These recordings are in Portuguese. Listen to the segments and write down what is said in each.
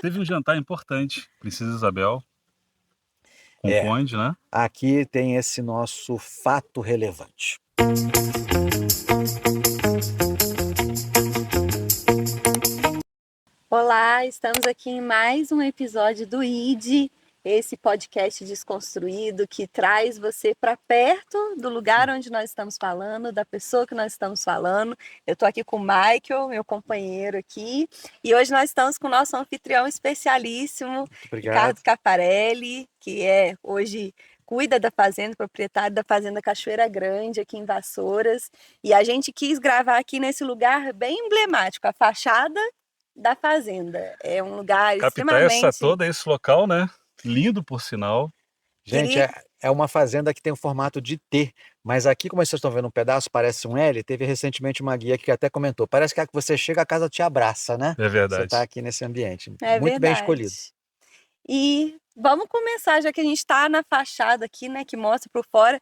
Teve um jantar importante, Princesa Isabel, com o É, conde, né? aqui tem esse nosso fato relevante. Olá, estamos aqui em mais um episódio do ID, esse podcast desconstruído que traz você para perto do lugar onde nós estamos falando, da pessoa que nós estamos falando. Eu estou aqui com o Michael, meu companheiro aqui, e hoje nós estamos com o nosso anfitrião especialíssimo, Muito obrigado. Ricardo Caparelli, que hoje cuida da fazenda, proprietário da Fazenda Cachoeira Grande, aqui em Vassouras, e a gente quis gravar aqui nesse lugar bem emblemático, a fachada da fazenda. É um lugar Captar extremamente esse local, né? Lindo, por sinal. Gente, querido. é uma fazenda que tem o formato de T, mas aqui, como vocês estão vendo um pedaço, parece um L. Teve recentemente uma guia que até comentou. Parece que você chega, a casa te abraça, né? É Você está verdade. aqui nesse ambiente. É Muito bem escolhido. verdade. E vamos começar, já que a gente está na fachada aqui, né, que mostra por fora,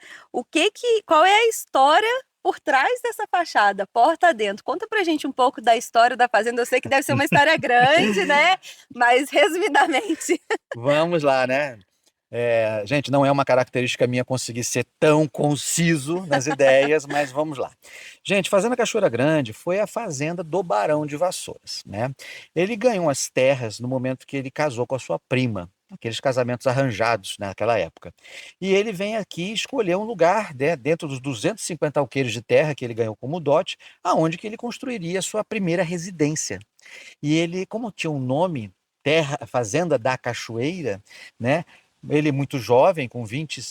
qual é a história por trás dessa fachada, porta dentro. Conta pra gente um pouco da história da fazenda. Eu sei que deve ser uma história grande, né? Mas resumidamente. Vamos lá, né? Gente, não é uma característica minha conseguir ser tão conciso nas ideias, mas vamos lá. Gente, Fazenda Cachoeira Grande foi a fazenda do Barão de Vassouras, né? Ele ganhou as terras no momento que ele casou com a sua prima, aqueles casamentos arranjados naquela época. E ele vem aqui escolher um lugar, né, dentro dos 250 alqueires de terra que ele ganhou como dote, aonde que ele construiria a sua primeira residência. E ele, como tinha um nome, Terra, Fazenda da Cachoeira, né? Ele muito jovem,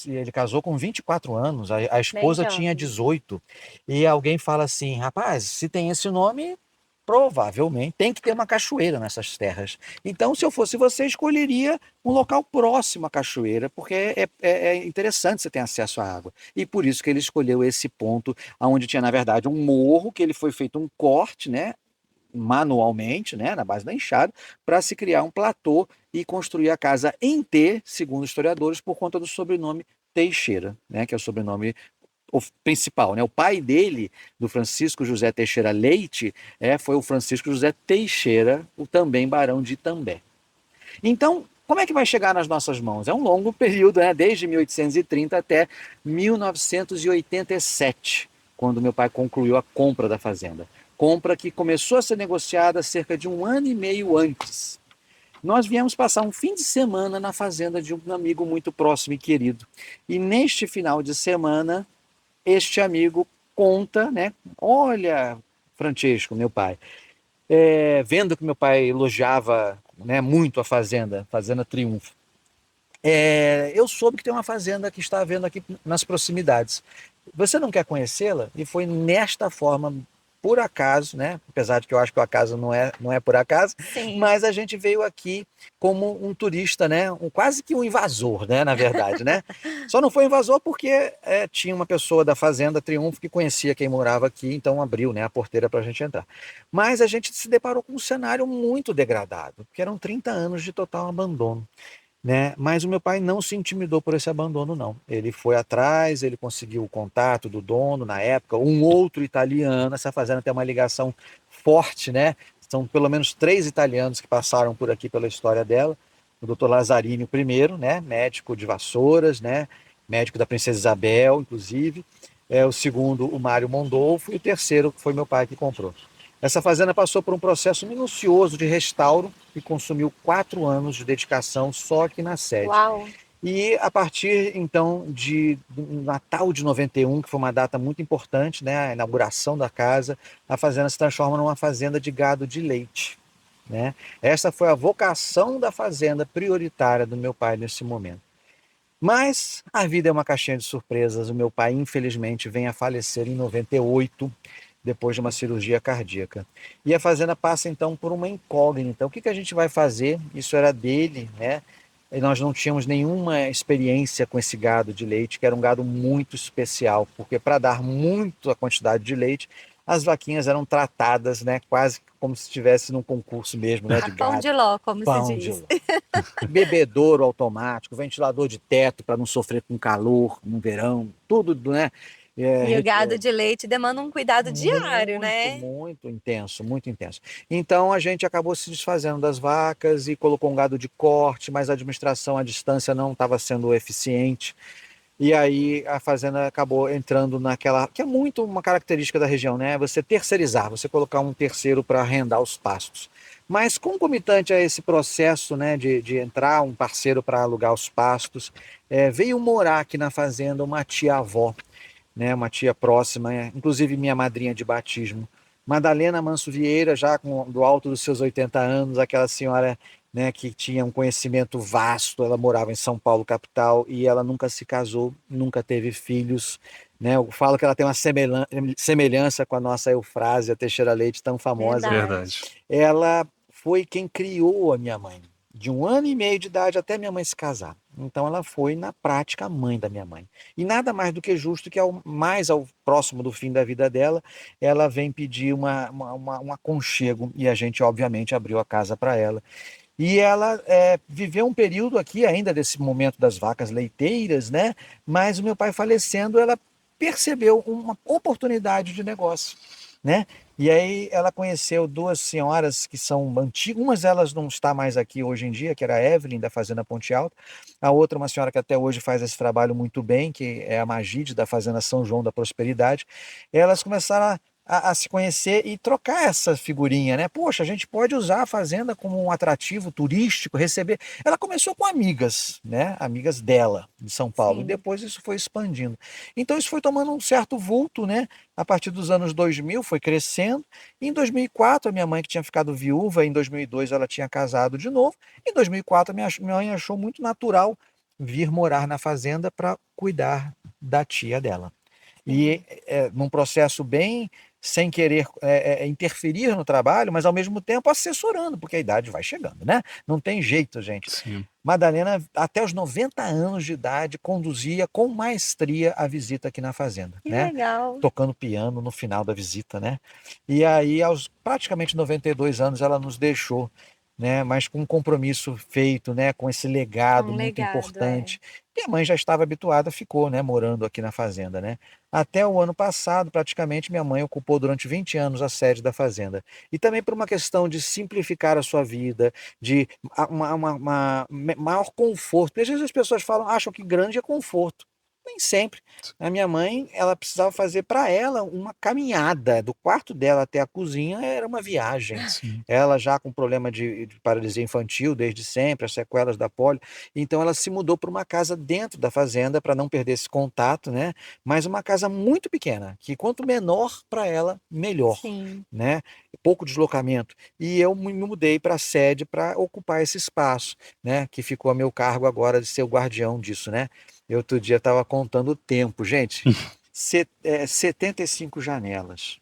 ele casou com 24 anos, a Bem esposa tinha jovem. 18. E alguém fala assim, rapaz, se tem esse nome, provavelmente tem que ter uma cachoeira nessas terras. Então, se eu fosse você, escolheria um local próximo à cachoeira, porque é interessante você ter acesso à água. E por isso que ele escolheu esse ponto, onde tinha, na verdade, um morro, que ele foi feito um corte, né? Manualmente, né, na base da enxada, para se criar um platô e construir a casa em T, segundo os historiadores, por conta do sobrenome Teixeira, né, que é o sobrenome principal, né? O pai dele, do Francisco José Teixeira Leite, foi o Francisco José Teixeira, o também barão de Itambé. Então, como é que vai chegar nas nossas mãos? É um longo período, né? Desde 1830 até 1987, quando meu pai concluiu a compra da fazenda. Compra que começou a ser negociada cerca de um ano e meio antes. Nós viemos passar um fim de semana na fazenda de um amigo muito próximo e querido. E neste final de semana, este amigo conta, né? Olha, Francesco, meu pai, vendo que meu pai elogiava, né, muito a fazenda, Fazenda Triunfo, eu soube que tem uma fazenda que está havendo aqui nas proximidades. Você não quer conhecê-la? E foi nesta forma, por acaso, né? Apesar de que eu acho que o acaso não é por acaso, Sim. mas a gente veio aqui como um turista, né? Quase que um invasor, né? Na verdade, né? Só não foi invasor porque tinha uma pessoa da Fazenda Triunfo que conhecia quem morava aqui, então abriu, né, a porteira para a gente entrar. Mas a gente se deparou com um cenário muito degradado, porque eram 30 anos de total abandono, né? Mas o meu pai não se intimidou por esse abandono, não. Ele foi atrás, ele conseguiu o contato do dono na época, um outro italiano. Essa fazenda tem uma ligação forte, né? São pelo menos 3 italianos que passaram por aqui pela história dela. O doutor Lazzarini, o primeiro, né? Médico de Vassouras, né? Médico da Princesa Isabel, inclusive. O segundo, o Mário Mondolfo, e o terceiro foi meu pai que comprou. Essa fazenda passou por um processo minucioso de restauro e consumiu 4 anos de dedicação só aqui na sede. Uau. E a partir então do Natal de 91, que foi uma data muito importante, né, a inauguração da casa, a fazenda se transforma numa fazenda de gado de leite, né? Essa foi a vocação da fazenda prioritária do meu pai nesse momento. Mas a vida é uma caixinha de surpresas. O meu pai, infelizmente, vem a falecer em 98, depois de uma cirurgia cardíaca. E a fazenda passa então por uma incógnita. O que a gente vai fazer? Isso era dele, né? E nós não tínhamos nenhuma experiência com esse gado de leite, que era um gado muito especial, porque para dar muito a quantidade de leite, as vaquinhas eram tratadas, né, quase como se estivesse num concurso mesmo, né, A de pão gado. de ló, como se Pão de diz. ló. Bebedouro automático, ventilador de teto para não sofrer com calor no verão, tudo, né? E o gado de leite demanda um cuidado diário, né? Muito intenso, muito intenso. Então a gente acabou se desfazendo das vacas e colocou um gado de corte, mas a administração à distância não estava sendo eficiente. E aí a fazenda acabou entrando naquela, que é muito uma característica da região, né? Você terceirizar, você colocar um terceiro para arrendar os pastos. Mas concomitante a esse processo, né, de entrar um parceiro para alugar os pastos, veio morar aqui na fazenda uma tia-avó, né, uma tia próxima, inclusive minha madrinha de batismo, Madalena Manso Vieira, já do alto dos seus 80 anos, aquela senhora, né, que tinha um conhecimento vasto. Ela morava em São Paulo, capital, e ela nunca se casou, nunca teve filhos, né? Eu falo que ela tem uma semelhança com a nossa Eufrásia Teixeira Leite, tão famosa. Verdade. Ela foi quem criou a minha mãe, de 1 ano e meio de idade até minha mãe se casar. Então ela foi, na prática, a mãe da minha mãe. E nada mais do que justo que, ao próximo do fim da vida dela, ela vem pedir um aconchego, e a gente, obviamente, abriu a casa para ela. E ela viveu um período aqui ainda desse momento das vacas leiteiras, né? Mas o meu pai falecendo, ela percebeu uma oportunidade de negócio, né? E aí ela conheceu duas senhoras que são antigas, umas elas não está mais aqui hoje em dia, que era a Evelyn da Fazenda Ponte Alta, a outra uma senhora que até hoje faz esse trabalho muito bem, que é a Magide da Fazenda São João da Prosperidade. Elas começaram a se conhecer e trocar essa figurinha, né? Poxa, a gente pode usar a fazenda como um atrativo turístico, receber. Ela começou com amigas, né? Amigas dela, de São Paulo, e Sim. depois isso foi expandindo. Então isso foi tomando um certo vulto, né? A partir dos anos 2000 foi crescendo. Em 2004, a minha mãe, que tinha ficado viúva, em 2002 ela tinha casado de novo. Em 2004, minha mãe achou muito natural vir morar na fazenda para cuidar da tia dela. E num processo bem sem querer interferir no trabalho, mas ao mesmo tempo assessorando, porque a idade vai chegando, né? Não tem jeito, gente. Sim. Madalena, até os 90 anos de idade, conduzia com maestria a visita aqui na fazenda, Que né? legal. Tocando piano no final da visita, né? E aí, aos praticamente 92 anos, ela nos deixou, né? Mas com um compromisso feito, né? Com esse legado Um muito legado, importante. Minha mãe já estava habituada, ficou, né? Morando aqui na fazenda, né? Até o ano passado, praticamente, minha mãe ocupou durante 20 anos a sede da fazenda. E também por uma questão de simplificar a sua vida, de maior conforto. Porque às vezes as pessoas acham que grande é conforto. Nem sempre. A minha mãe, ela precisava fazer para ela uma caminhada do quarto dela até a cozinha, era uma viagem. Sim. Ela já com problema de paralisia infantil desde sempre, as sequelas da polio. Então ela se mudou para uma casa dentro da fazenda para não perder esse contato, né? Mas uma casa muito pequena, que quanto menor para ela, melhor, Sim. né? Pouco deslocamento. E eu me mudei para a sede para ocupar esse espaço, né? Que ficou a meu cargo agora de ser o guardião disso, né? Eu outro dia estava contando o tempo, gente. 75 janelas.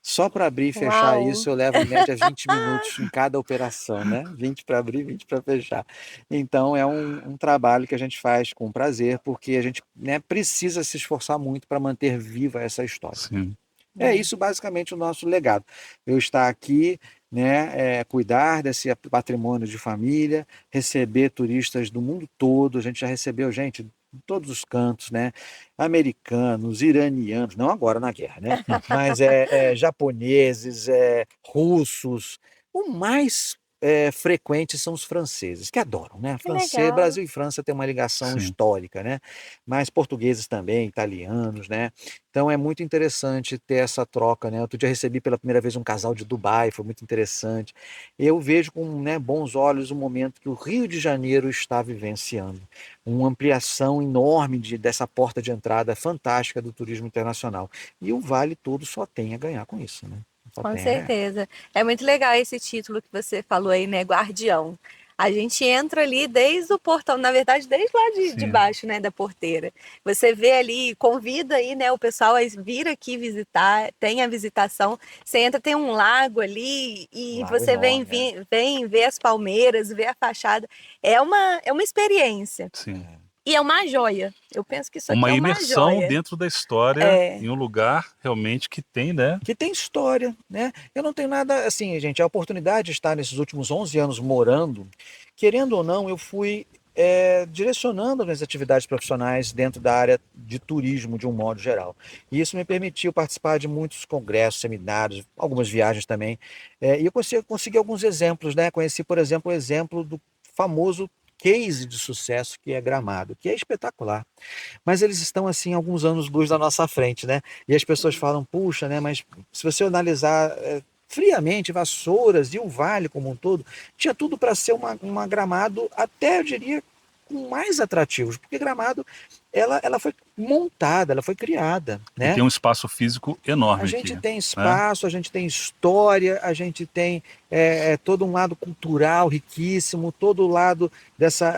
Só para abrir e fechar Uau. isso, eu levo em média 20 minutos em cada operação, né? 20 para abrir, 20 para fechar. Então é um trabalho que a gente faz com prazer, porque a gente, né, precisa se esforçar muito para manter viva essa história. Sim. É isso basicamente o nosso legado. Eu estar aqui, né, cuidar desse patrimônio de família, receber turistas do mundo todo. A gente já recebeu gente de todos os cantos, né? Americanos, iranianos, não agora na guerra, né? Mas japoneses, russos. O mais frequente são os franceses, que adoram, né? Que legal. Brasil e França têm uma ligação Sim. histórica, né? Mas portugueses também, italianos, né? Então é muito interessante ter essa troca, né? Outro dia recebi pela primeira vez um casal de Dubai, foi muito interessante. Eu vejo com, né, bons olhos o momento que o Rio de Janeiro está vivenciando. Uma ampliação enorme dessa porta de entrada fantástica do turismo internacional. E o Vale todo só tem a ganhar com isso, né? Só Com tem a ganhar. certeza. É muito legal esse título que você falou aí, né? Guardião. A gente entra ali desde o portão, na verdade, desde lá de Sim. baixo, né, da porteira. Você vê ali, convida aí, né, o pessoal a vir aqui visitar, tem a visitação. Você entra, tem um lago ali e Lago você enorme, vem ver as palmeiras, ver a fachada. É uma experiência. Sim. E é uma joia. Eu penso que isso aqui Uma é uma imersão joia. dentro da história, É. em um lugar realmente que tem, né? que tem história, né? Eu não tenho nada assim, gente, a oportunidade de estar nesses últimos 11 anos morando, querendo ou não, eu fui direcionando as atividades profissionais dentro da área de turismo de um modo geral. E isso me permitiu participar de muitos congressos, seminários, algumas viagens também. E eu consegui alguns exemplos, né? Conheci, por exemplo, o exemplo do famoso case de sucesso que é Gramado, que é espetacular. Mas eles estão assim alguns anos-luz na nossa frente, né? E as pessoas falam, puxa, né? Mas se você analisar friamente, Vassouras e o Vale como um todo, tinha tudo para ser uma Gramado, até eu diria, com mais atrativos, porque Gramado ela foi montada, ela foi criada, E né? tem um espaço físico A enorme aqui, gente tem né? espaço, a gente tem história, a gente tem todo um lado cultural riquíssimo, todo o lado dessa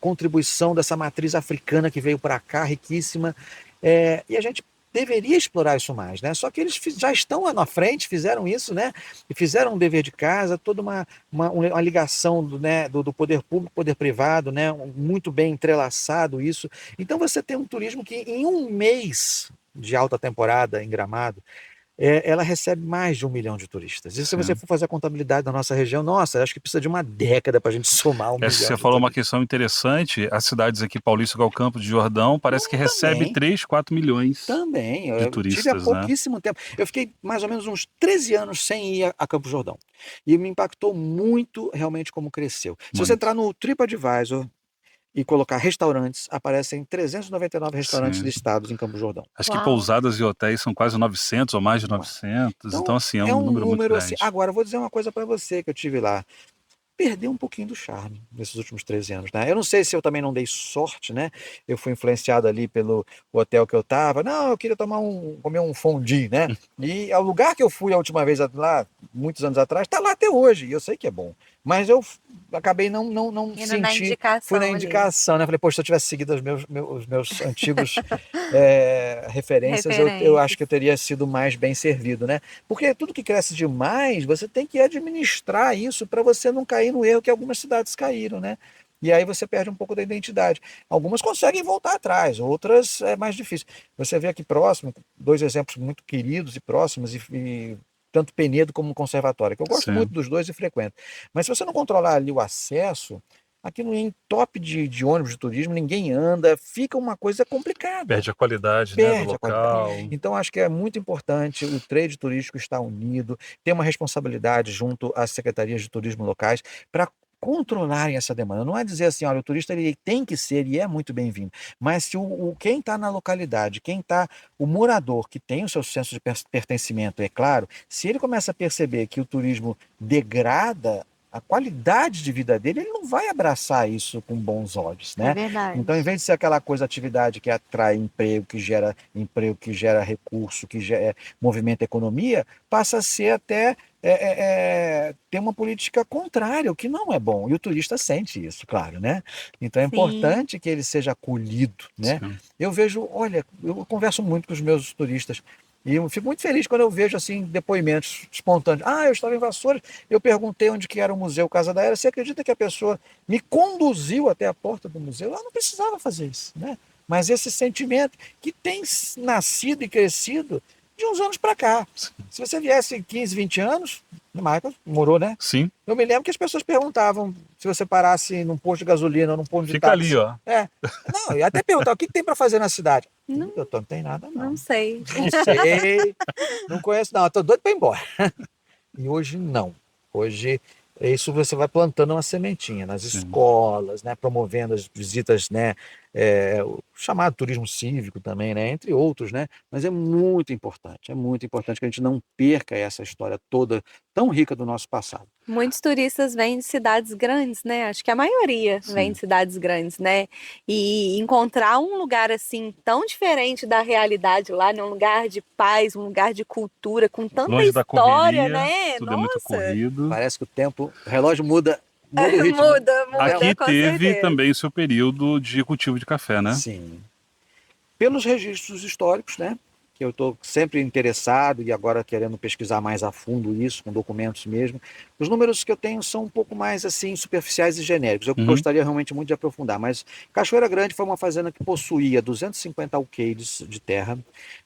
contribuição dessa matriz africana que veio para cá, riquíssima. E a gente deveria explorar isso mais, né? Só que eles já estão lá na frente, fizeram isso, né? E fizeram um dever de casa, toda uma ligação do poder público, poder privado, né? Muito bem entrelaçado isso. Então você tem um turismo que em um mês de alta temporada em Gramado, ela recebe mais de 1 milhão de turistas. E se você Sim. for fazer a contabilidade da nossa região, nossa, acho que precisa de uma década para a gente somar 1 milhão Você de falou uma turistas. questão interessante, as cidades aqui, Paulista, igual Campos de Jordão, parece que recebe Também, 3, 4 milhões também. de Eu tive há turistas, né? pouquíssimo tempo. Eu fiquei mais ou menos uns 13 anos sem ir a Campos do Jordão. E me impactou muito realmente como cresceu. Se você Muito. entrar no TripAdvisor e colocar restaurantes, aparecem 399 restaurantes Sim. listados em Campos do Jordão. Acho que Uau! pousadas e hotéis são quase 900 ou mais de Não é? 900. Então, Então, assim, é é um um número muito número assim. grande. Agora, eu vou dizer uma coisa para você que eu tive lá. Perdeu um pouquinho do charme nesses últimos 13 anos, né? Eu não sei se eu também não dei sorte, né? Eu fui influenciado ali pelo hotel que eu estava. Não, eu queria comer um fondue, né? E o lugar que eu fui a última vez lá, muitos anos atrás, está lá até hoje. E eu sei que é bom. Mas eu acabei não Indo na fui na indicação ali. indicação, né? Falei, poxa, se eu tivesse seguido os meus antigos referências, eu acho que eu Referências. teria sido mais bem servido, né? Porque tudo que cresce demais, você tem que administrar isso para você não cair no erro que algumas cidades caíram, né? E aí você perde um pouco da identidade. Algumas conseguem voltar atrás, outras é mais difícil. Você vê aqui próximo, dois exemplos muito queridos e próximos, e tanto Penedo como Conservatório, que eu gosto muito Sim. dos dois e frequento. Mas se você não controlar ali o acesso, aqui no em top de ônibus de turismo, ninguém anda, fica uma coisa complicada, Perde a qualidade, né, do perde a qualidade. local. Então, acho que é muito importante o trade turístico estar unido, ter uma responsabilidade junto às secretarias de turismo locais para controlarem essa demanda. Não é dizer assim, olha, o turista ele tem que ser e é muito bem-vindo, mas se quem está na localidade, o morador que tem o seu senso de pertencimento, é claro, se ele começa a perceber que o turismo degrada a qualidade de vida dele, ele não vai abraçar isso com bons olhos, É né? Então, em verdade. vez de ser aquela coisa, atividade que atrai emprego, que gera recurso, movimenta a economia, passa a ser até ter uma política contrária, o que não é bom. E o turista sente isso, claro, né? Então é Sim. importante que ele seja acolhido, né? Sim. Eu vejo, olha, eu converso muito com os meus turistas. E eu fico muito feliz quando eu vejo assim depoimentos espontâneos. Ah, eu estava em Vassouras, eu perguntei onde que era o Museu Casa da Era. Você acredita que a pessoa me conduziu até a porta do museu? Ela não precisava fazer isso, né? Mas esse sentimento que tem nascido e crescido de uns anos para cá. Se você viesse 15, 20 anos, Michael morou, né? Sim. Eu me lembro que as pessoas perguntavam se você parasse num posto de gasolina ou num ponto de Fica ali, táxi. ó. Não, e até perguntar o que tem para fazer na cidade. Não, Doutor, não tem nada, não não. sei. Não sei, não conheço, não. Estou doido para ir embora. E hoje não. Hoje isso você vai plantando uma sementinha nas Sim. escolas, né, promovendo as visitas, né, o chamado turismo cívico também, né, entre outros, né, mas é muito importante que a gente não perca essa história toda tão rica do nosso passado. Muitos turistas vêm de cidades grandes, né? Acho que a maioria vem Sim. de cidades grandes, né? E encontrar um lugar assim tão diferente da realidade lá, num lugar de paz, um lugar de cultura, com tanta Longe da história, correria, né? tudo é muito Nossa, corrido. Parece que o relógio muda o ritmo, né? muda, Aqui muda, com teve certeza. também o seu período de cultivo de café, né? Sim. Pelos registros históricos, né? Que eu estou sempre interessado e agora querendo pesquisar mais a fundo isso, com documentos mesmo. Os números que eu tenho são um pouco mais assim superficiais e genéricos. Eu Uhum. gostaria realmente muito de aprofundar, mas Cachoeira Grande foi uma fazenda que possuía 250 alqueires de terra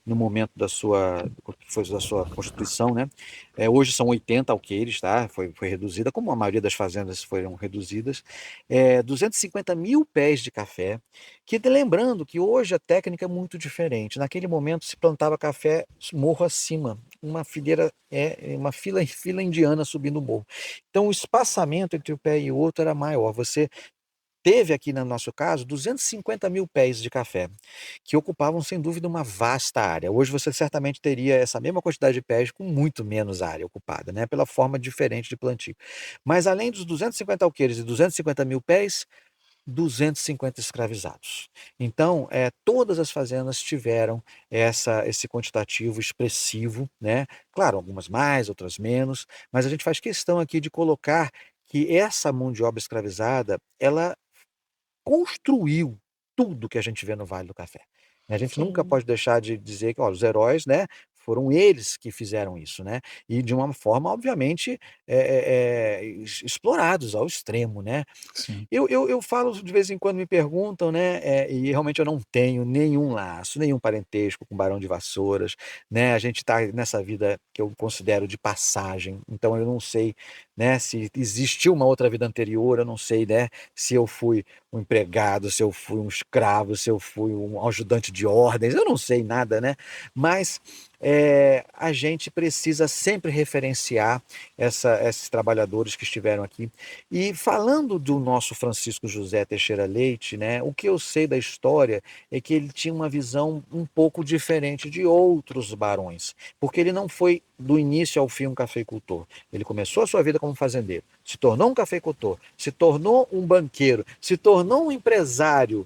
no momento da sua constituição, né? Hoje são 80 alqueires, tá? Foi reduzida, como a maioria das fazendas foram reduzidas. 250 mil pés de café, que lembrando que hoje a técnica é muito diferente. Naquele momento se plantava café morro acima, uma fileira, uma fila indiana subindo o morro. Então o espaçamento entre o pé e o outro era maior. Você teve aqui no nosso caso 250 mil pés de café, que ocupavam sem dúvida uma vasta área. Hoje você certamente teria essa mesma quantidade de pés com muito menos área ocupada, né? Pela forma diferente de plantio. Mas além dos 250 alqueires e 250 mil pés, 250 escravizados. Então, todas as fazendas tiveram esse quantitativo expressivo, né? Claro, algumas mais, outras menos, mas a gente faz questão aqui de colocar que essa mão de obra escravizada, ela construiu tudo que a gente vê no Vale do Café. A gente nunca Sim. pode deixar de dizer que, ó, os heróis, né, foram eles que fizeram isso, né? E de uma forma, obviamente, explorados ao extremo, né? Sim. Eu falo de vez em quando, me perguntam, né? E realmente eu não tenho nenhum laço, nenhum parentesco com o Barão de Vassouras, né? A gente está nessa vida que eu considero de passagem, então eu não sei, né, se existiu uma outra vida anterior, eu não sei, né, se eu fui um empregado, se eu fui um escravo, se eu fui um ajudante de ordens, eu não sei nada, né? Mas a gente precisa sempre referenciar esses trabalhadores que estiveram aqui. E falando do nosso Francisco José Teixeira Leite, né, o que eu sei da história é que ele tinha uma visão um pouco diferente de outros barões, porque ele não foi do início ao fim um cafeicultor. Ele começou a sua vida como fazendeiro, se tornou um cafeicultor, se tornou um banqueiro, se tornou um empresário.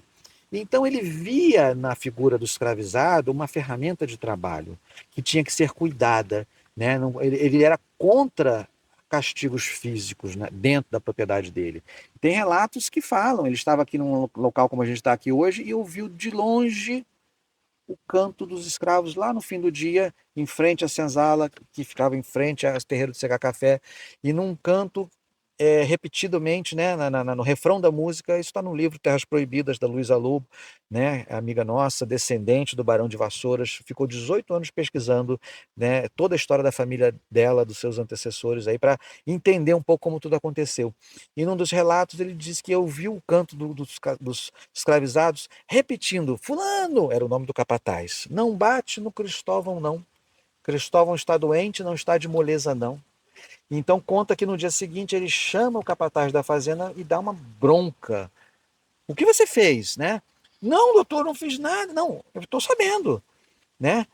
Então ele via na figura do escravizado uma ferramenta de trabalho que tinha que ser cuidada, né? Ele era contra castigos físicos, né, dentro da propriedade dele. Tem relatos que falam, ele estava aqui num local como a gente está aqui hoje e ouviu de longe o canto dos escravos lá no fim do dia, em frente à senzala, que ficava em frente ao terreiro de secar café, e num canto repetidamente, né, no refrão da música. Isso está no livro Terras Proibidas, da Luísa Lobo, né, amiga nossa, descendente do Barão de Vassouras, ficou 18 anos pesquisando, né, toda a história da família dela, dos seus antecessores, aí para entender um pouco como tudo aconteceu. E num dos relatos ele diz que ouviu o canto dos escravizados repetindo: Fulano, era o nome do capataz, não bate no Cristóvão não. Cristóvão está doente, não está de moleza não. Então conta que no dia seguinte ele chama o capataz da fazenda e dá uma bronca. O que você fez, né? Não, doutor, não fiz nada. Não, eu estou sabendo, né?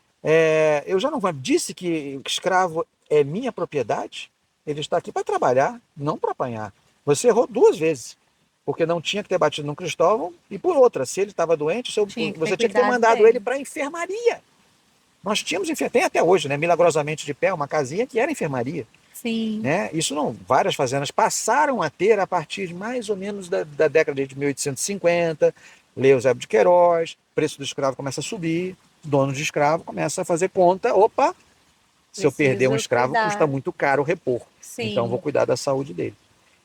Eu já não disse que escravo é minha propriedade. Ele está aqui para trabalhar, não para apanhar. Você errou duas vezes, porque não tinha que ter batido no Cristóvão, e por outra, se ele estava doente, você tinha que ter mandado ele para a enfermaria. Nós tínhamos, tem até hoje, né, milagrosamente de pé, uma casinha que era enfermaria. Sim. Né? Isso não, várias fazendas passaram a ter a partir mais ou menos da década de 1850, Lei Eusébio de Queiroz, o preço do escravo começa a subir, dono de escravo começa a fazer conta, opa, se eu perder um Preciso escravo custa cuidar. muito caro repor, então vou Sim, cuidar da saúde dele.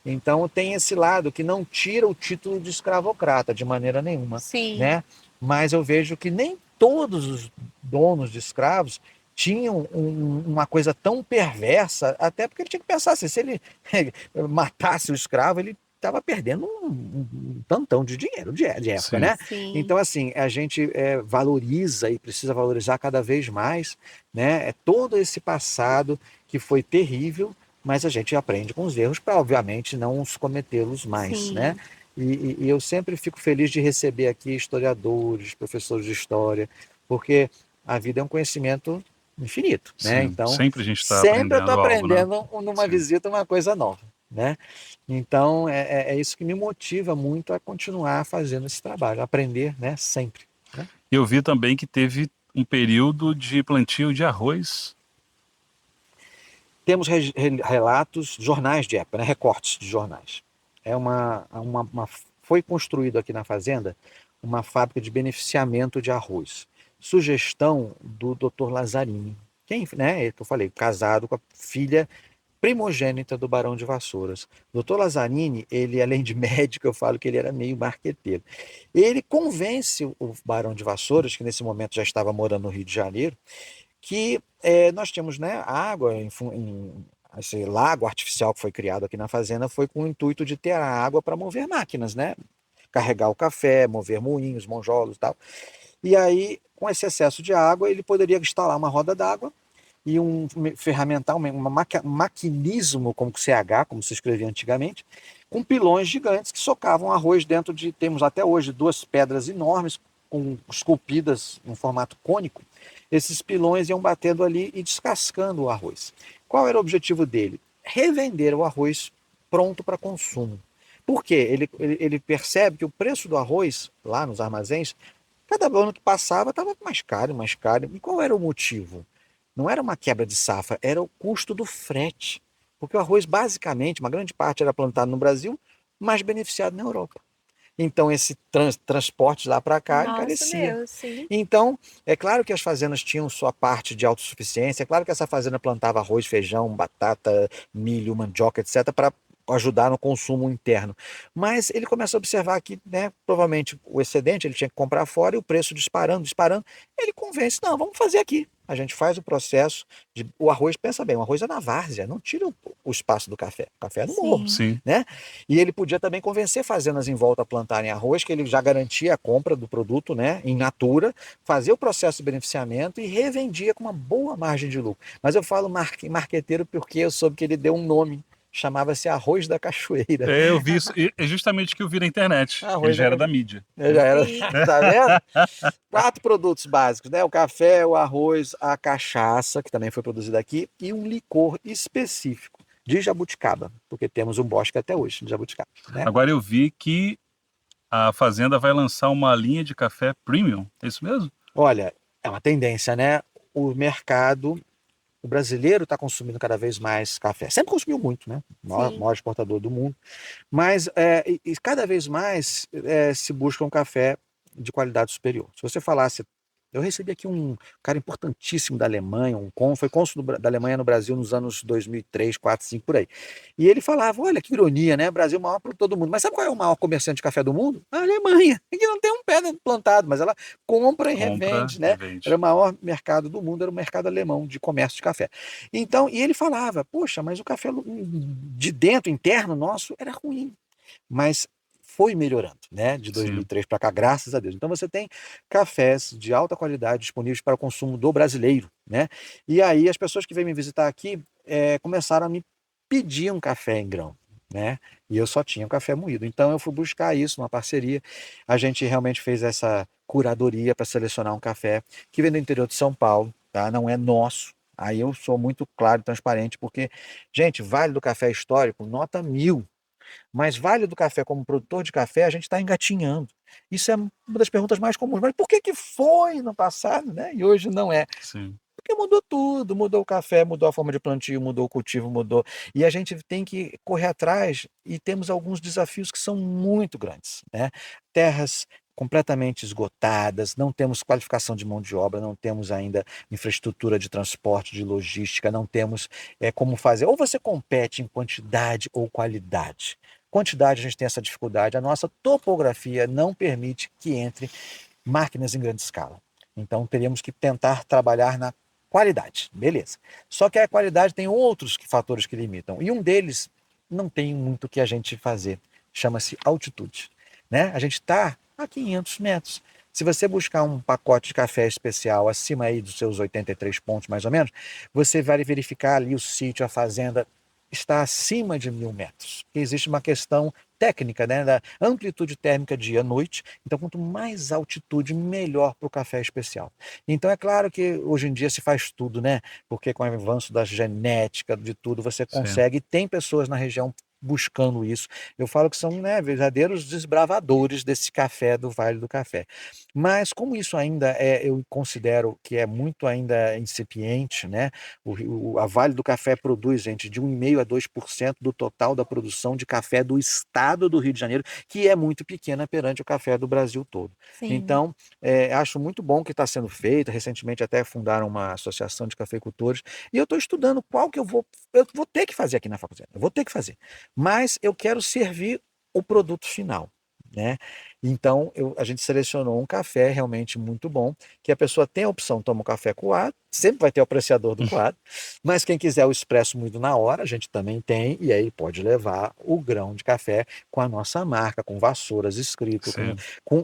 Então tem esse lado que não tira o título de escravocrata de maneira nenhuma, sim, né? Mas eu vejo que nem todos os donos de escravos tinham uma coisa tão perversa, até porque ele tinha que pensar assim, se ele matasse o escravo, ele estava perdendo um tantão de dinheiro de época, Sim. né? sim, Então, assim, a gente valoriza e precisa valorizar cada vez mais, né? Todo esse passado que foi terrível, mas a gente aprende com os erros para, obviamente, não os cometê-los mais, né? sim, E eu sempre fico feliz de receber aqui historiadores, professores de história, porque a vida é um conhecimento infinito, né? Sim. Então, Sempre a gente está sempre eu estou aprendendo algo, né? aprendendo numa Sim. visita uma coisa nova, né? Então, é isso que me motiva muito a continuar fazendo esse trabalho, aprender, né? Sempre. Né? E eu vi também que teve um período de plantio de arroz. Temos relatos, jornais de época, né? Recortes de jornais. Foi construído aqui na fazenda uma fábrica de beneficiamento de arroz. Sugestão do Dr. Lazarini, quem, né? Que eu falei, casado com a filha primogênita do Barão de Vassouras. O doutor Lazzarini, ele, além de médico, eu falo que ele era meio marqueteiro. Ele convence o Barão de Vassouras, que nesse momento já estava morando no Rio de Janeiro, que nós tínhamos, né, água esse lago artificial que foi criado aqui na fazenda foi com o intuito de ter a água para mover máquinas, né? Carregar o café, mover moinhos, monjolos e tal. E aí, com esse excesso de água, ele poderia instalar uma roda d'água e um ferramental, um maquinismo, como CH, como se escrevia antigamente, com pilões gigantes que socavam arroz dentro de, temos até hoje, duas pedras enormes, esculpidas em formato cônico. Esses pilões iam batendo ali e descascando o arroz. Qual era o objetivo dele? Revender o arroz pronto para consumo. Por quê? Ele percebe que o preço do arroz, lá nos armazéns, cada ano que passava estava mais caro, mais caro. E qual era o motivo? Não era uma quebra de safra, era o custo do frete. Porque o arroz, basicamente, uma grande parte era plantado no Brasil, mas beneficiado na Europa. Então, esse transporte lá para cá Nossa, encarecia. meu, sim. Então, é claro que as fazendas tinham sua parte de autossuficiência, é claro que essa fazenda plantava arroz, feijão, batata, milho, mandioca, etc., para ajudar no consumo interno. Mas ele começa a observar que, né, provavelmente o excedente ele tinha que comprar fora e o preço disparando, disparando. Ele convence, não, vamos fazer aqui. A gente faz o processo o arroz, pensa bem, o arroz é na várzea, não tira o espaço do café. O café é no morro, Sim. Sim. né? E ele podia também convencer fazendas em volta a plantarem arroz, que ele já garantia a compra do produto, né, in natura, fazia o processo de beneficiamento e revendia com uma boa margem de lucro. Mas eu falo marqueteiro porque eu soube que ele deu um nome, chamava-se arroz da cachoeira. Eu vi isso, e é justamente o que eu vi na internet. Arroz Ele da já era da cachoeira. mídia. Eu já era, Sim. tá vendo? 4 produtos básicos, né? O café, o arroz, a cachaça, que também foi produzida aqui, e um licor específico de jabuticaba, porque temos um bosque até hoje de jabuticaba, né? Agora eu vi que a fazenda vai lançar uma linha de café premium. É isso mesmo? Olha, é uma tendência, né? O mercado, o brasileiro está consumindo cada vez mais café. Sempre consumiu muito, né? Sim. Maior exportador do mundo. Mas e cada vez mais se busca um café de qualidade superior. Se você falasse, eu recebi aqui um cara importantíssimo da Alemanha, foi cônsul da Alemanha no Brasil nos anos 2003, 4, 5 por aí. E ele falava, olha que ironia, né? Brasil é o maior produtor do mundo. Mas sabe qual é o maior comerciante de café do mundo? A Alemanha, que não tem um pé plantado, mas ela compra e Compra, revende, né? revende. Era o maior mercado do mundo, era o mercado alemão de comércio de café. Então, e ele falava, poxa, mas o café de dentro, interno nosso, era ruim. Mas foi melhorando, né? De Sim. 2003 para cá, graças a Deus. Então você tem cafés de alta qualidade disponíveis para o consumo do brasileiro, né? E aí as pessoas que vêm me visitar aqui começaram a me pedir um café em grão, né? E eu só tinha um café moído. Então eu fui buscar isso, uma parceria. A gente realmente fez essa curadoria para selecionar um café que vem do interior de São Paulo, tá? Não é nosso. Aí eu sou muito claro e transparente, porque, gente, Vale do Café Histórico, nota 1000. Mas Vale do Café, como produtor de café, a gente está engatinhando. Isso é uma das perguntas mais comuns. Mas por que que foi no passado, né? E hoje não é? Sim. Porque mudou tudo, mudou o café, mudou a forma de plantio, mudou o cultivo, mudou. E a gente tem que correr atrás e temos alguns desafios que são muito grandes, né? Terras completamente esgotadas, não temos qualificação de mão de obra, não temos ainda infraestrutura de transporte, de logística, não temos como fazer. Ou você compete em quantidade ou qualidade. Quantidade a gente tem essa dificuldade, a nossa topografia não permite que entre máquinas em grande escala. Então teríamos que tentar trabalhar na qualidade, beleza. Só que a qualidade tem outros fatores que limitam. E um deles não tem muito o que a gente fazer. Chama-se altitude, né? A gente está a 500 metros. Se você buscar um pacote de café especial acima aí dos seus 83 pontos, mais ou menos, você vai verificar ali o sítio, a fazenda, está acima de 1000 metros. Existe uma questão técnica, né, da amplitude térmica dia-noite. Então, quanto mais altitude, melhor para o café especial. Então, é claro que hoje em dia se faz tudo, né? Porque com o avanço da genética, de tudo, você Sim. consegue. Tem pessoas na região buscando isso. Eu falo que são, né, verdadeiros desbravadores desse café do Vale do Café. Mas como isso ainda eu considero que é muito ainda incipiente, né? A Vale do Café produz, gente, de 1,5% a 2% do total da produção de café do estado do Rio de Janeiro, que é muito pequena perante o café do Brasil todo. Sim. Então, acho muito bom que está sendo feito. Recentemente até fundaram uma associação de cafeicultores e eu estou estudando qual que eu vou ter que fazer aqui na faculdade. Eu vou ter que fazer, mas eu quero servir o produto final, né? Então, a gente selecionou um café realmente muito bom, que a pessoa tem a opção, toma um café coado, sempre vai ter o apreciador do coado, mas quem quiser o expresso muito na hora, a gente também tem, e aí pode levar o grão de café com a nossa marca, com Vassouras escrito, Sim.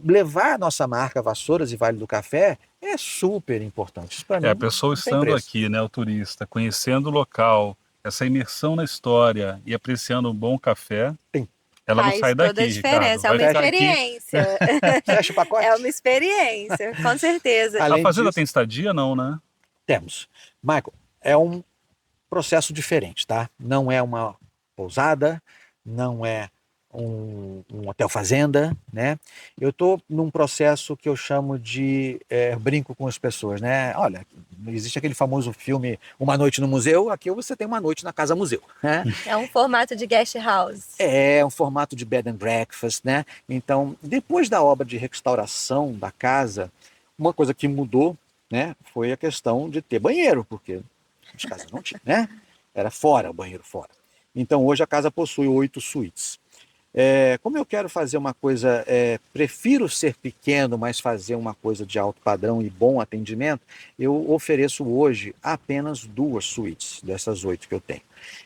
levar a nossa marca Vassouras e Vale do Café é super importante. Isso para A mim pessoa não tem estando preço. aqui, né, o turista, conhecendo o local, essa imersão na história e apreciando um bom café, Tem. ela não Faz sai toda a daqui, Ricardo. diferença, é Vai uma Fecha. ficar aqui. experiência. Fecha o pacote? É uma experiência, com certeza. A Além fazenda disso, tem estadia, não, né? temos. Michael, é um processo diferente, tá? Não é uma pousada, não é um hotel fazenda, né? Eu estou num processo que eu chamo de brinco com as pessoas, né? Olha, existe aquele famoso filme Uma Noite no Museu, aqui você tem uma noite na casa museu, né? É um formato de guest house. É um formato de bed and breakfast, né? Então, depois da obra de restauração da casa, uma coisa que mudou, né, foi a questão de ter banheiro, porque as casas não tinham, né? Era fora, o banheiro fora. Então, hoje a casa possui 8 suítes. Como eu quero fazer uma coisa, prefiro ser pequeno, mas fazer uma coisa de alto padrão e bom atendimento, eu ofereço hoje apenas 2 suítes dessas 8 que eu tenho.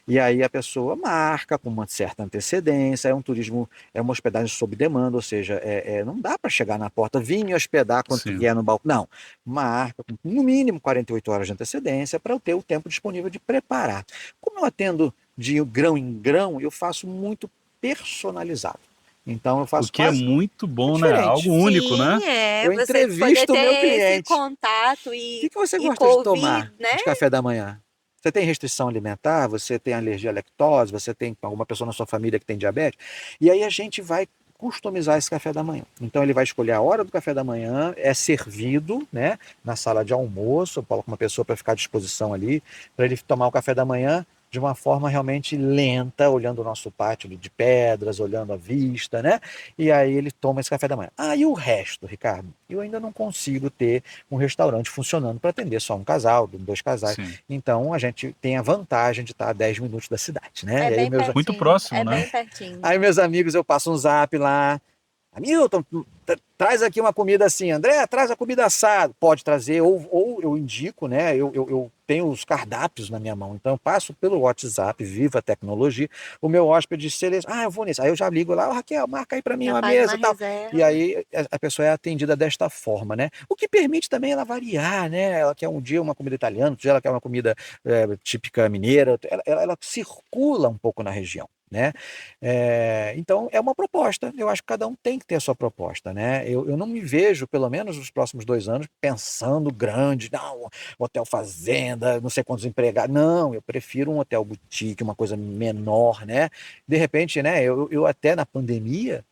E aí a pessoa marca com uma certa antecedência, é um turismo, é uma hospedagem sob demanda, ou seja, não dá para chegar na porta, vir me hospedar quando tu Sim. vier no balcão. Não, marca com no mínimo 48 horas de antecedência para eu ter o tempo disponível de preparar. Como eu atendo de grão em grão, eu faço muito personalizado. Então eu O faço que é quase muito bom, né? diferente. Algo único, né? Sim, Eu você poder entrevisto o meu ter esse cliente. contato O que você e gosta de convir, tomar né? de café da manhã? Você tem restrição alimentar? Você tem alergia à lactose? Você tem alguma pessoa na sua família que tem diabetes? E aí a gente vai customizar esse café da manhã. Então ele vai escolher a hora do café da manhã, é servido, né, na sala de almoço, eu coloco uma pessoa para ficar à disposição ali, para ele tomar o café da manhã de uma forma realmente lenta, olhando o nosso pátio de pedras, olhando a vista, né? E aí ele toma esse café da manhã. Ah, e o resto, Ricardo? Eu ainda não consigo ter um restaurante funcionando para atender só um casal, 2 casais. Sim. Então a gente tem a vantagem de estar a 10 minutos da cidade, né? É E aí bem meus, Muito pertinho, próximo, é né? bem pertinho. aí meus amigos, eu passo um zap lá. Hamilton, traz aqui uma comida assim. André, traz a comida assada. Pode trazer, ou eu indico, né? Eu tenho os cardápios na minha mão. Então eu passo pelo WhatsApp, viva a tecnologia. O meu hóspede seleciona. Ah, eu vou nesse. Aí eu já ligo lá, Raquel, marca aí para mim Já uma faz uma mesa e tal. E reserva. aí a pessoa é atendida desta forma, né? O que permite também ela variar, né? Ela quer um dia uma comida italiana, outro dia ela quer uma comida típica mineira. Ela circula um pouco na região, né? Então é uma proposta. Eu acho que cada um tem que ter a sua proposta, né? Eu não me vejo, pelo menos nos próximos 2 anos, pensando grande, não, hotel fazenda, não sei quantos empregados. Não, eu prefiro um hotel boutique, uma coisa menor, né? De repente, né? Eu até na pandemia,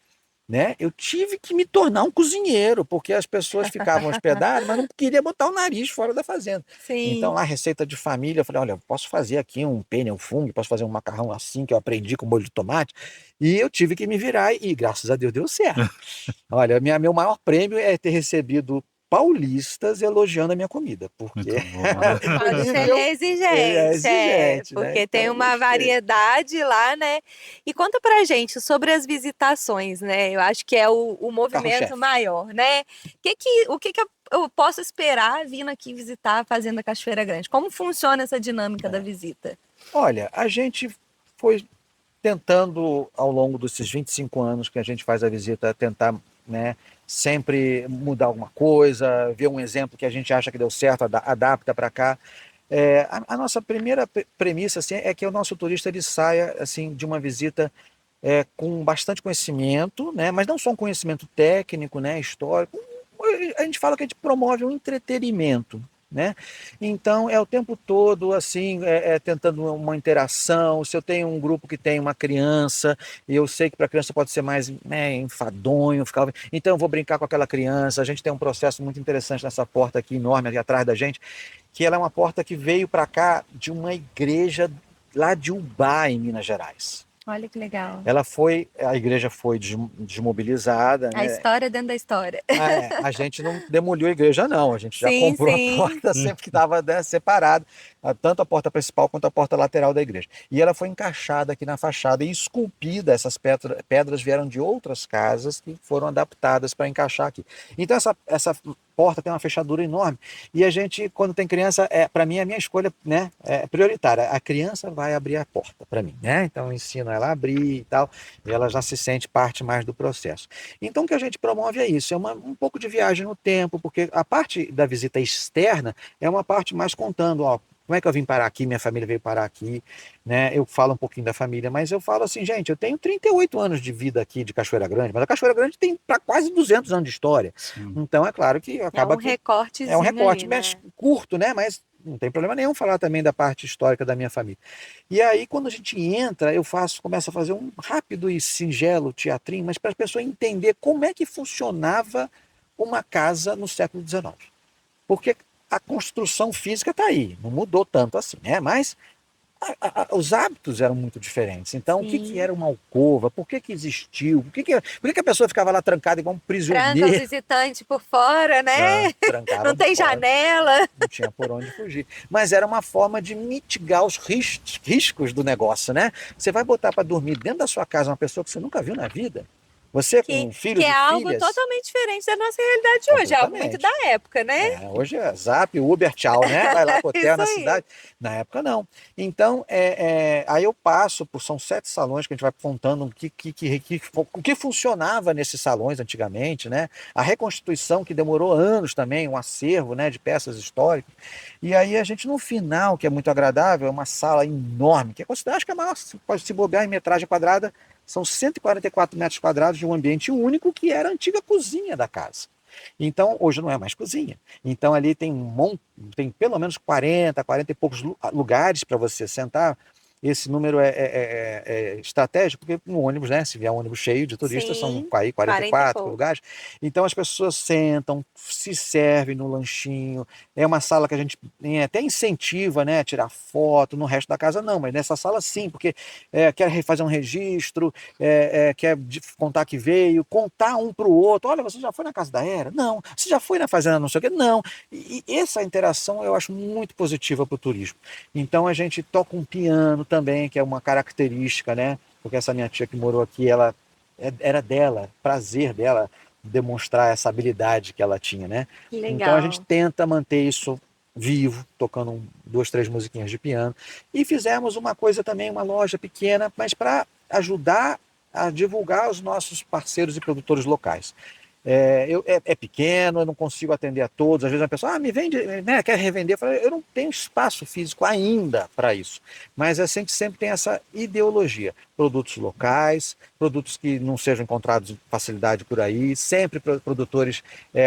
né? Eu tive que me tornar um cozinheiro, porque as pessoas ficavam hospedadas, mas não queria botar o nariz fora da fazenda. Então, Sim. lá, receita de família, eu falei, olha, eu posso fazer aqui um penne au fung, posso fazer um macarrão assim, que eu aprendi com molho de tomate, e eu tive que me virar, e graças a Deus deu certo. Olha, meu maior prêmio é ter recebido paulistas elogiando a minha comida, porque Muito bom, né? o Paulista, ele nível, é ele é exigente, exigente, né? porque tem Então, eu uma gostei. variedade lá, né? E conta pra gente sobre as visitações, né? Eu acho que é o movimento Carro-chefe. maior, né? O que que eu posso esperar vindo aqui visitar a Fazenda Cachoeira Grande? Como funciona essa dinâmica da visita? Olha, a gente foi tentando, ao longo desses 25 anos que a gente faz a visita, tentar, né, sempre mudar alguma coisa, ver um exemplo que a gente acha que deu certo, adapta para cá. A nossa primeira premissa assim, é que o nosso turista ele saia assim, de uma visita com bastante conhecimento, né, mas não só um conhecimento técnico, né, histórico. A gente fala que a gente promove um entretenimento. né? Então é o tempo todo assim, tentando uma interação. Se eu tenho um grupo que tem uma criança, e eu sei que para a criança pode ser mais, né, enfadonho, então eu vou brincar com aquela criança. A gente tem um processo muito interessante nessa porta aqui enorme aqui atrás da gente, que ela é uma porta que veio para cá de uma igreja lá de Ubá, em Minas Gerais. Olha que legal. A igreja foi desmobilizada, A né? história dentro da história. A gente não demoliu a igreja, não. A gente já Sim, comprou sim. a porta sempre que estava, né, separado, tanto a porta principal quanto a porta lateral da igreja. E ela foi encaixada aqui na fachada e esculpida. Essas pedras vieram de outras casas que foram adaptadas para encaixar aqui. Então essa porta tem uma fechadura enorme. E a gente, quando tem criança, para mim, a minha escolha, né, é prioritária. A criança vai abrir a porta para mim, né? Então eu ensino ela a abrir e tal, e ela já se sente parte mais do processo. Então o que a gente promove é isso, um pouco de viagem no tempo, porque a parte da visita externa é uma parte mais contando, ó, como é que eu vim parar aqui, minha família veio parar aqui, né? Eu falo um pouquinho da família, mas eu falo assim, gente, eu tenho 38 anos de vida aqui de Cachoeira Grande, mas a Cachoeira Grande tem para quase 200 anos de história. Sim. Então é claro que acaba que Recortezinho é um recorte, ali, mas né? curto, né? Mas não tem problema nenhum falar também da parte histórica da minha família. E aí, quando a gente entra, começo a fazer um rápido e singelo teatrinho, mas para a pessoa entender como é que funcionava uma casa no século XIX. Porque a construção física está aí, não mudou tanto assim, né? Mas os hábitos eram muito diferentes. Então, o que era uma alcova? Por que existiu? Por que a pessoa ficava lá trancada igual um Tranca o prisioneiro? visitante por fora, né? Trancava Não tem por fora. janela. Não tinha por onde fugir. Mas era uma forma de mitigar os riscos do negócio, né? Você vai botar para dormir dentro da sua casa uma pessoa que você nunca viu na vida? Você com um filho Que é de algo filhas? totalmente diferente da nossa realidade hoje, é algo muito da Completamente. época, né? Hoje é Zap, Uber, tchau, né? Vai lá pro hotel Isso na aí. cidade. Na época, não. Então, aí eu são 7 salões que a gente vai contando o que funcionava nesses salões antigamente, né? A reconstituição que demorou anos também, um acervo, né, de peças históricas. E aí a gente, no final, que é muito agradável, é uma sala enorme, que é considerada, acho que é a maior, pode se bobear em metragem quadrada, são 144 metros quadrados de um ambiente único que era a antiga cozinha da casa. Então, hoje não é mais cozinha. Então, ali tem pelo menos 40 e poucos lugares para você sentar. Esse número é estratégico, porque no ônibus, né? Se vier um ônibus cheio de turistas, são Sim, aí 40 e 44 pouco. lugares. Então, as pessoas sentam, se servem no lanchinho. É uma sala que a gente até incentiva, né, a tirar foto. No resto da casa, não, mas nessa sala, sim, porque quer fazer um registro, quer contar que veio, contar um para o outro. Olha, você já foi na casa da Era? Não. Você já foi na fazenda não sei o quê? Não. E essa interação eu acho muito positiva para o turismo. Então a gente toca um piano também, que é uma característica, né? Porque essa minha tia que morou aqui, ela era dela, prazer dela demonstrar essa habilidade que ela tinha, né? Então a gente Legal. tenta manter isso vivo, tocando 2, 3 musiquinhas de piano. E fizemos uma coisa também, uma loja pequena, mas para ajudar a divulgar os nossos parceiros e produtores locais. É pequeno, eu não consigo atender a todos. Às vezes a pessoa, me vende, né, quer revender. Eu falei, eu não tenho espaço físico ainda para isso. Mas a gente sempre tem essa ideologia. Produtos locais, produtos que não sejam encontrados com facilidade por aí, sempre produtores,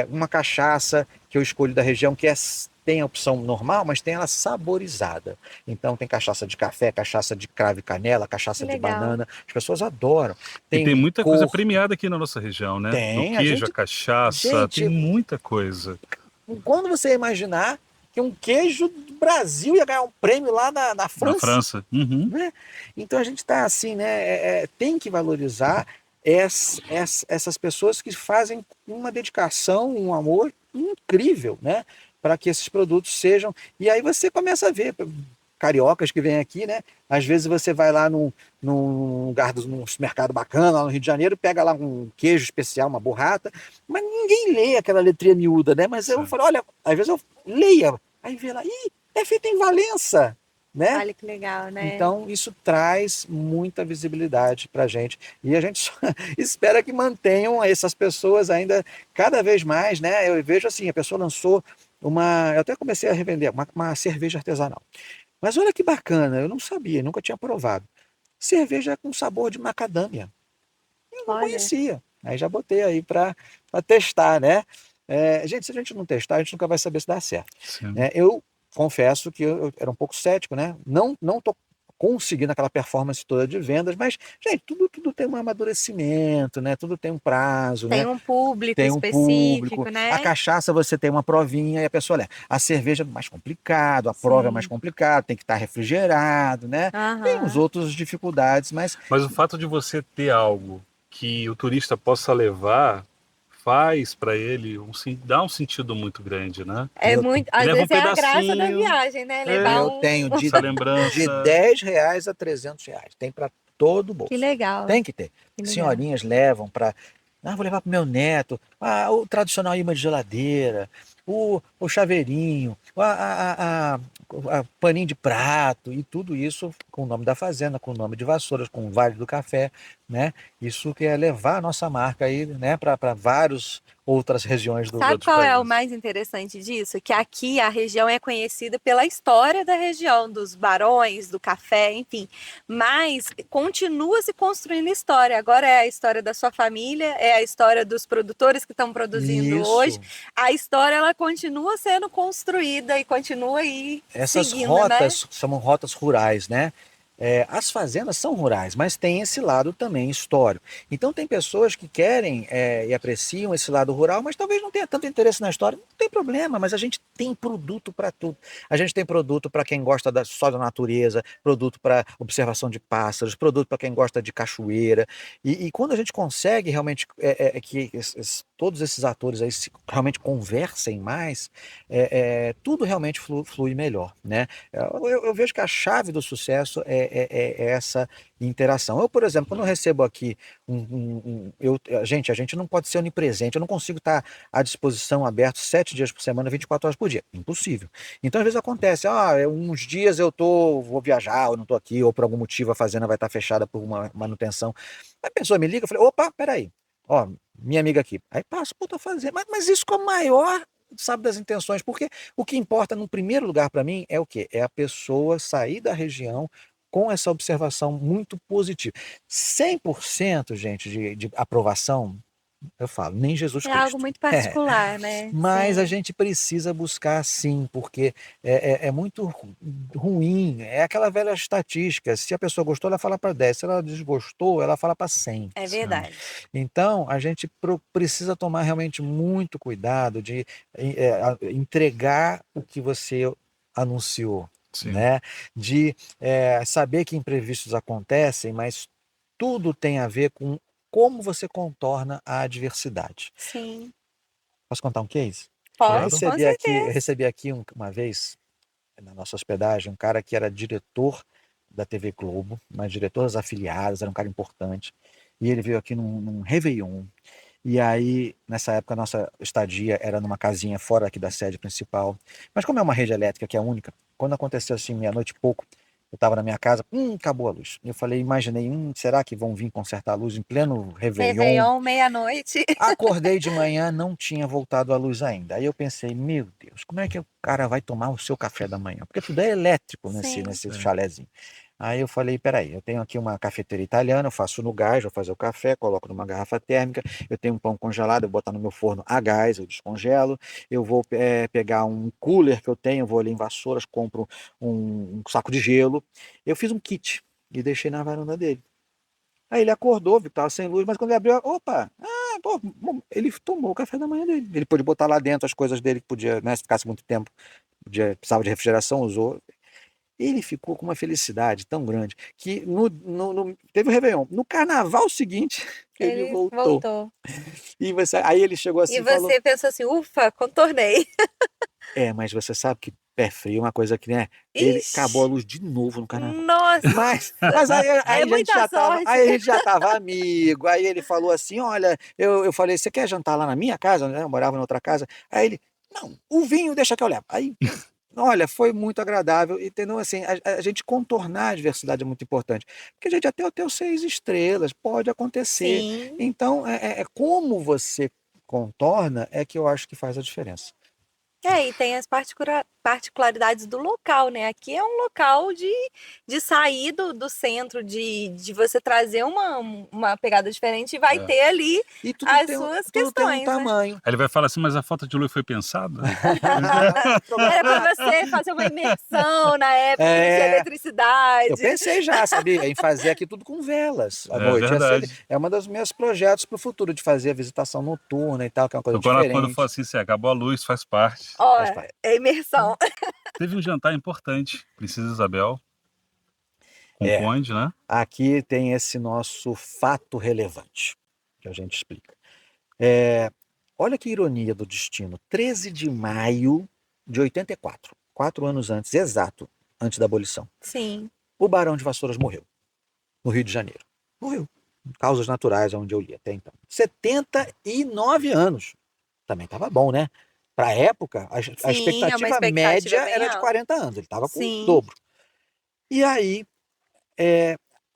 uma cachaça que eu escolho da região, tem a opção normal, mas tem ela saborizada. Então tem cachaça de café, cachaça de cravo e canela, Que cachaça de legal. banana. As pessoas adoram. E Tem tem muita coisa licor, premiada aqui na nossa região, né? Do tem. queijo, a cachaça, tem Gente, muita coisa. quando você ia imaginar que um queijo do Brasil ia ganhar um prêmio lá na Na França, França. Uhum. né? Então a gente está assim, né? Tem que valorizar essas pessoas que fazem uma dedicação, um amor incrível, né? Para que esses produtos sejam. E aí você começa a ver cariocas que vêm aqui, né? Às vezes você vai lá num lugar, num supermercado bacana, lá no Rio de Janeiro, pega lá um queijo especial, uma burrata, mas ninguém lê aquela letrinha miúda, né? Mas eu Sim. falo, olha, às vezes eu leia, aí vê lá, é feito em Valença, né? Olha que legal, né? Então, isso traz muita visibilidade para a gente. E a gente só espera que mantenham essas pessoas ainda cada vez mais, né? Eu vejo assim, a pessoa lançou eu até comecei a revender uma cerveja artesanal. Mas olha que bacana, eu não sabia, nunca tinha provado. Cerveja com sabor de macadâmia. Eu não Olha, conhecia. Aí já botei aí para testar, né? Gente, se a gente não testar, a gente nunca vai saber se dá certo. Sim. Eu confesso que eu era um pouco cético, né? Não tô conseguindo aquela performance toda de vendas, mas, gente, tudo tem um amadurecimento, né? Tudo tem um prazo, Tem né? um público Tem um específico, público. A né? cachaça você tem uma provinha e a pessoa olha. A cerveja é mais complicado, a prova é mais Sim. complicado, tem que estar refrigerado, né? Tem os Aham. outros dificuldades, mas Mas o fato de você ter algo que o turista possa levar faz para ele dá um sentido muito grande, né? É eu, muito, às Leva um vezes é a graça da pedacinho, viagem, né? Levar é, eu um. tenho essa de lembrança. R$ 10 a R$ 300. Tem para todo Que bolso. legal, Tem que ter. que legal. Senhorinhas levam para. Ah, vou levar para o meu neto. Ah, o tradicional imã de geladeira. O chaveirinho. A paninho de prato. E tudo isso com o nome da fazenda, com o nome de Vassouras, com o Vale do Café. Né? Isso que é levar a nossa marca aí, né, para várias outras regiões Os Sabe outros qual é o países. mais interessante disso? Que aqui a região é conhecida pela história da região, dos barões, do café, enfim. Mas continua se construindo história. Agora é a história da sua família, é a história dos produtores que estão produzindo hoje. Isso. A história ela continua sendo construída e continua aí Essas seguindo, né? rotas chamam rotas rurais, né? As fazendas são rurais, mas tem esse lado também histórico. Então tem pessoas que querem e apreciam esse lado rural, mas talvez não tenha tanto interesse na história. Não tem problema, mas a gente tem produto para tudo. A gente tem produto para quem gosta só da natureza, produto para observação de pássaros, produto para quem gosta de cachoeira. E quando a gente consegue realmente que todos esses atores aí realmente conversem mais, tudo realmente flui melhor, né? Eu vejo que a chave do sucesso é essa interação. Eu, por exemplo, quando eu recebo aqui a gente não pode ser onipresente, eu não consigo estar à disposição, aberto 7 dias por semana, 24 horas por dia. Impossível. Então, às vezes acontece, uns dias vou viajar, eu não estou aqui, ou por algum motivo a fazenda vai estar fechada por uma manutenção. A pessoa me liga, eu falei, opa, peraí, ó, minha amiga aqui. Aí passa, pô, tô fazendo. Mas isso com a maior, sabe, das intenções, porque o que importa no primeiro lugar para mim é o quê? É a pessoa sair da região com essa observação muito positiva. 100%, gente, de aprovação, eu falo, nem Jesus É algo Cristo. muito particular, né? Mas a Sim. gente precisa buscar sim, porque é muito ruim. É aquela velha estatística. Se a pessoa gostou, ela fala para 10. Se ela desgostou, ela fala para 100. É Sim, verdade. Então, a gente precisa tomar realmente muito cuidado de entregar o que você anunciou, sim. né? De saber que imprevistos acontecem, mas tudo tem a ver com como você contorna a adversidade. Sim. Posso contar um case? Claro. Com Eu certeza. recebi aqui uma vez, na nossa hospedagem, um cara que era diretor da TV Globo, mas diretor das afiliadas, era um cara importante. E ele veio aqui num Réveillon. E aí, nessa época, a nossa estadia era numa casinha fora aqui da sede principal. Mas como é uma rede elétrica que é única, quando aconteceu assim, meia-noite e pouco, eu estava na minha casa, acabou a luz. Eu falei, imaginei, será que vão vir consertar a luz em pleno Réveillon? Réveillon, meia-noite. Acordei de manhã, não tinha voltado a luz ainda. Aí eu pensei, meu Deus, como é que o cara vai tomar o seu café da manhã? Porque tudo é elétrico Sim. nesse É. chalézinho. Aí eu falei, peraí, eu tenho aqui uma cafeteira italiana, eu faço no gás, vou fazer o café, coloco numa garrafa térmica, eu tenho um pão congelado, eu vou botar no meu forno a gás, eu descongelo, eu vou pegar um cooler que eu tenho, vou ali em Vassouras, compro um saco de gelo. Eu fiz um kit e deixei na varanda dele. Aí ele acordou, viu que estava sem luz, mas quando ele abriu, opa, pô, bom, ele tomou o café da manhã dele. Ele pôde botar lá dentro as coisas dele que podia, né, se ficasse muito tempo, precisava de refrigeração, usou. Ele ficou com uma felicidade tão grande que teve o Réveillon. No carnaval seguinte, ele Ele voltou. voltou. Aí ele chegou E assim e falou: você pensou assim, ufa, contornei. mas você sabe que pé frio é uma coisa que, né? Ele acabou a Ixi, luz de novo no carnaval. Mas, nossa, mas aí, é muita sorte. aí a gente já tava amigo. Aí ele falou assim: olha, eu falei, você quer jantar lá na minha casa, né? Eu morava em outra casa. Aí ele, não, o vinho deixa que eu levo. Aí, olha, foi muito agradável. Entendeu? Assim, a gente contornar a adversidade é muito importante. Porque a gente até o teu 6 estrelas, pode acontecer. Sim, Então, como você contorna é que eu acho que faz a diferença. E tem as particularidades do local, né? Aqui é um local de sair do centro, de você trazer uma pegada diferente e vai É. ter ali E as suas tudo tem um questões, né? tamanho. Aí ele vai falar assim, mas a falta de luz foi pensada? Era para você fazer uma imersão na época que não tinha É, eletricidade. eu pensei já, sabia, em fazer aqui tudo com velas à É noite. verdade. É uma dos meus projetos para o futuro, de fazer a visitação noturna e tal, que é uma coisa Então, quando for diferente. assim, acabou a luz, faz parte. Ó, Faz parte. é imersão. Teve um jantar importante, Princesa Isabel, com o É, conde, né? aqui tem esse nosso fato relevante, que a gente explica. Olha que ironia do destino. 13 de maio de 84, 4 anos antes, exato, antes da abolição, Sim. o Barão de Vassouras morreu, no Rio de Janeiro. Morreu. Causas naturais, onde eu li até então. 79 anos. Também estava bom, né? Para a época, a Sim, é uma expectativa expectativa média bem era de alta. 40 anos. Ele estava com o Sim. dobro. E aí,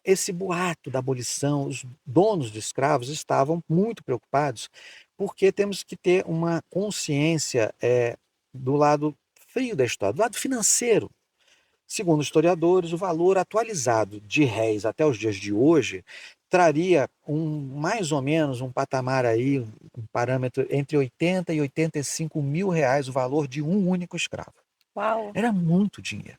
esse boato da abolição, os donos de escravos estavam muito preocupados, porque temos que ter uma consciência do lado frio da história, do lado financeiro. Segundo os historiadores, o valor atualizado de réis até os dias de hoje traria mais ou menos um patamar aí, um parâmetro entre 80 e 85 mil reais o valor de um único escravo. Uau. Era muito dinheiro.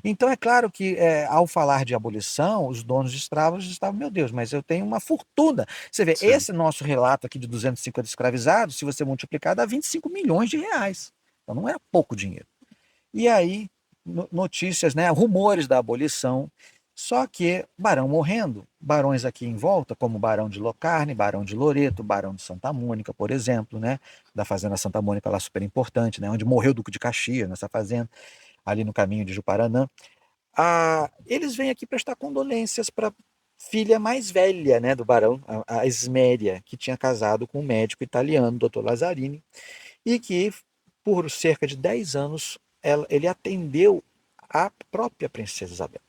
Então, é claro que, ao falar de abolição, os donos de escravos estavam, meu Deus, mas eu tenho uma fortuna. Você vê, Sim. esse nosso relato aqui de 250 escravizados, se você multiplicar, dá 25 milhões de reais. Então, não era pouco dinheiro. E aí, notícias, né, rumores da abolição, só que Barão morrendo, barões aqui em volta, como Barão de Locarne, Barão de Loreto, Barão de Santa Mônica, por exemplo, né, da Fazenda Santa Mônica, lá super importante, né, onde morreu o Duque de Caxias, nessa fazenda, ali no caminho de Juparanã. Eles vêm aqui prestar condolências para a filha mais velha, né, do barão, a Esméria, que tinha casado com um médico italiano, Dr. Lazzarini, e que, por cerca de 10 anos, ele atendeu a própria princesa Isabel.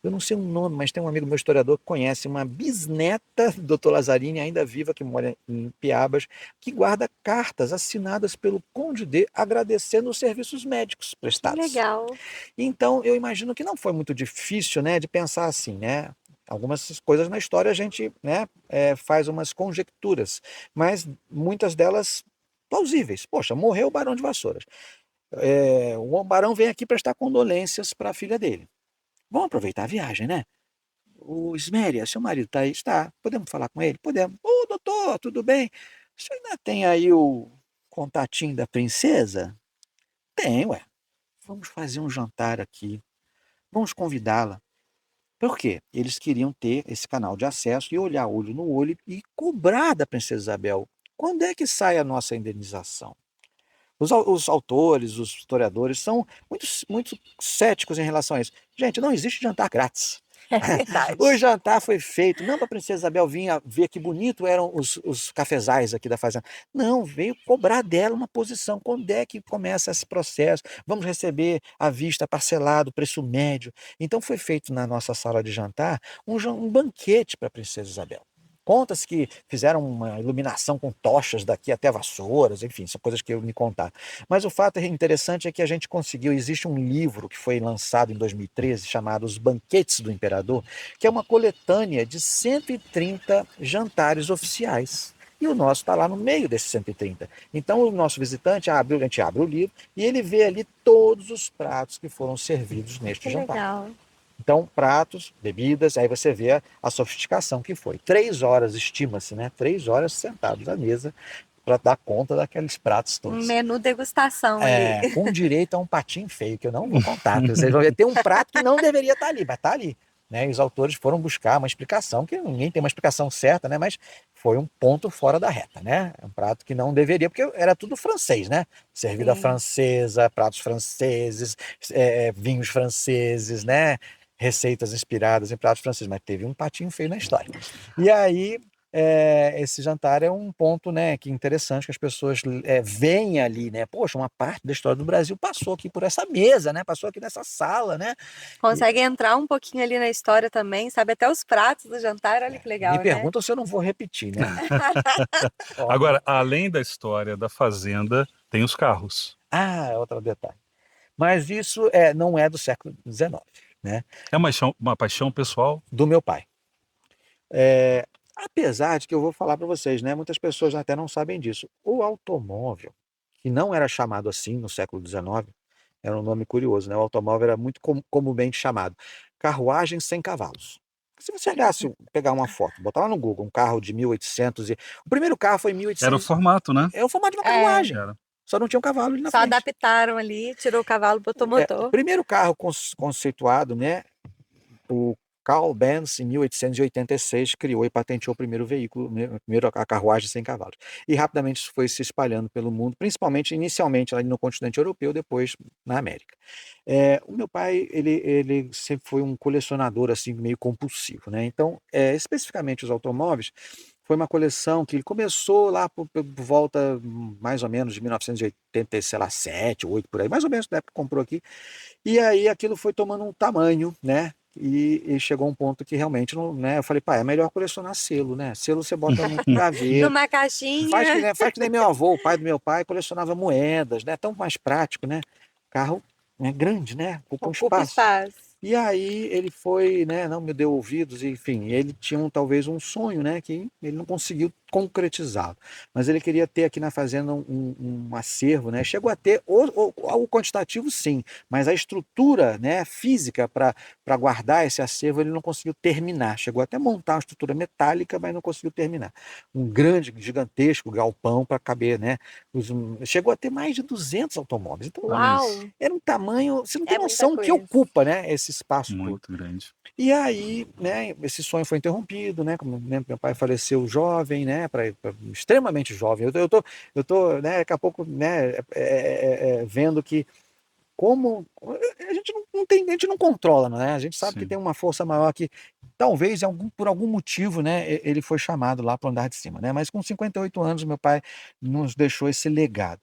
Eu não sei o nome, mas tem um amigo meu historiador que conhece uma bisneta do Dr. Lazzarini, ainda viva, que mora em Piabas, que guarda cartas assinadas pelo Conde D, agradecendo os serviços médicos Que prestados. legal. Então, eu imagino que não foi muito difícil, né, de pensar assim, né? Algumas coisas na história a gente, né, faz umas conjecturas, mas muitas delas plausíveis. Poxa, morreu o Barão de Vassouras. O Barão vem aqui prestar condolências para a filha dele. Vamos aproveitar a viagem, né? O Isméria, seu marido está aí? Está. Podemos falar com ele? Podemos. Ô, doutor, tudo bem? O senhor ainda tem aí o contatinho da princesa? Tem, ué. Vamos fazer um jantar aqui. Vamos convidá-la. Por quê? Eles queriam ter esse canal de acesso e olhar olho no olho e cobrar da princesa Isabel. Quando é que sai a nossa indenização? Os autores, os historiadores são muito céticos em relação a isso. Gente, não existe jantar grátis. É verdade. O jantar foi feito não para a princesa Isabel vir ver que bonito eram os cafezais aqui da fazenda. Não, veio cobrar dela uma posição. Quando é que começa esse processo? Vamos receber à vista, parcelado, preço médio. Então foi feito na nossa sala de jantar um banquete para a princesa Isabel. Conta-se que fizeram uma iluminação com tochas daqui até Vassouras, enfim, são coisas que eu me contar. Mas o fato interessante é que a gente conseguiu, existe um livro que foi lançado em 2013, chamado Os Banquetes do Imperador, que é uma coletânea de 130 jantares oficiais. E o nosso está lá no meio desses 130. Então o nosso visitante a gente abre o livro e ele vê ali todos os pratos que foram servidos neste Que jantar. legal. Então, pratos, bebidas, aí você vê a sofisticação que foi. 3 horas, estima-se, né? 3 horas sentados à mesa para dar conta daqueles pratos Um todos. menu degustação ali. Com direito a um patinho feio, que eu não vou contar. Que vocês vão ver, tem um prato que não deveria estar ali, mas está ali. Né? E os autores foram buscar uma explicação, que ninguém tem uma explicação certa, né? Mas foi um ponto fora da reta, né? É um prato que não deveria, porque era tudo francês, né? Servida Sim. francesa, pratos franceses, vinhos franceses, né? Receitas inspiradas em pratos franceses, mas teve um patinho feio na história. E aí, esse jantar é um ponto, né, que interessante, que as pessoas veem ali, né? Poxa, uma parte da história do Brasil passou aqui por essa mesa, né? Passou aqui nessa sala, né? Consegue entrar um pouquinho ali na história também, sabe até os pratos do jantar, olha que legal, Me né? perguntam se eu não vou repetir, né? Agora, além da história da fazenda, tem os carros. Ah, é outro detalhe. Mas isso não é do século XIX, né? É uma paixão pessoal? Do meu pai. É, apesar de que eu vou falar para vocês, né? Muitas pessoas até não sabem disso. O automóvel, que não era chamado assim no século XIX, era um nome curioso, né? O automóvel era muito comumente chamado carruagem sem cavalos. Se você olhasse, pegar uma foto, botar lá no Google, um carro de 1800 e... O primeiro carro foi em Era o 1800, formato, né? é o formato de uma É, carruagem, Era. só não tinha um cavalo ali na só frente. adaptaram ali, tirou o cavalo, botou O motor. primeiro carro conceituado, né? O Carl Benz, em 1886, criou e patenteou o primeiro veículo, né, a carruagem sem cavalos. E rapidamente isso foi se espalhando pelo mundo, principalmente inicialmente ali no continente europeu, depois na América. O meu pai, ele sempre foi um colecionador assim meio compulsivo, né? Então, especificamente os automóveis, foi uma coleção que ele começou lá por volta mais ou menos de 1980, sei lá, 7, 8 por aí, mais ou menos na época que comprou aqui. E aí aquilo foi tomando um tamanho, né? E chegou um ponto que realmente não, né? Eu falei, pai, é melhor colecionar selo, né? Selo você bota no gaveto. Numa Faz que, caixinha, né, faz que nem meu avô, o pai do meu pai, colecionava moedas, né? Tão mais prático, né? Carro, né, grande, né? Ocupa um ocupa espaço. espaço. E aí ele foi, né, não me deu ouvidos, enfim, ele tinha talvez um sonho, né, que ele não conseguiu concretizá-lo, mas ele queria ter aqui na fazenda um acervo, né, chegou a ter o quantitativo sim, mas a estrutura, né, física para guardar esse acervo ele não conseguiu terminar, chegou até a montar uma estrutura metálica, mas não conseguiu terminar, um grande, gigantesco galpão para caber, né, chegou a ter mais de 200 automóveis, então Olha Uau, isso. era um tamanho, você não tem é muita noção o que coisa. ocupa, né, esse espaço todo. Muito grande. E aí, né, esse sonho foi interrompido, né, como né, meu pai faleceu jovem, né, extremamente jovem. Eu tô, né, daqui a pouco, né, vendo que como a gente não tem, a gente não controla, né? A gente sabe que Sim. tem uma força maior que talvez por algum motivo, né, ele foi chamado lá para o andar de cima, né? Mas com 58 anos meu pai nos deixou esse legado.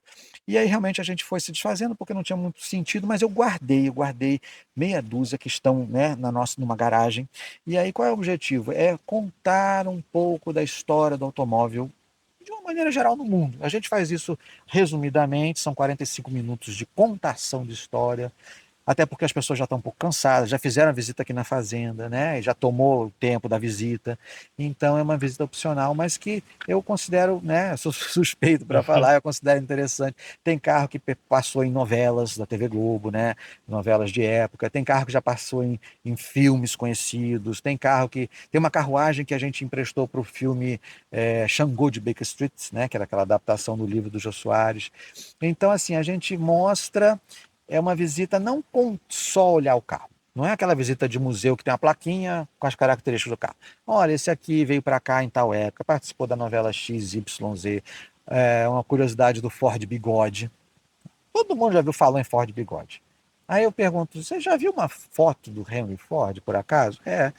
E aí realmente a gente foi se desfazendo porque não tinha muito sentido, mas eu guardei meia dúzia que estão, né, numa garagem. E aí qual é o objetivo? É contar um pouco da história do automóvel de uma maneira geral no mundo. A gente faz isso resumidamente, são 45 minutos de contação de história, até porque as pessoas já estão um pouco cansadas, já fizeram a visita aqui na fazenda, né? Já tomou o tempo da visita, então é uma visita opcional, mas que eu considero, né? Sou suspeito para falar, eu considero interessante. Tem carro que passou em novelas da TV Globo, né? Novelas de época, tem carro que já passou em filmes conhecidos, tem carro que tem uma carruagem que a gente emprestou para o filme Xangô de Baker Street, né? Que era aquela adaptação do livro do Jô Soares. Então, assim, a gente mostra uma visita não com só olhar o carro. Não é aquela visita de museu que tem uma plaquinha com as características do carro. Olha, esse aqui veio para cá em tal época, participou da novela XYZ, uma curiosidade do Ford Bigode. Todo mundo já viu falar em Ford Bigode. Aí eu pergunto, você já viu uma foto do Henry Ford, por acaso? Aí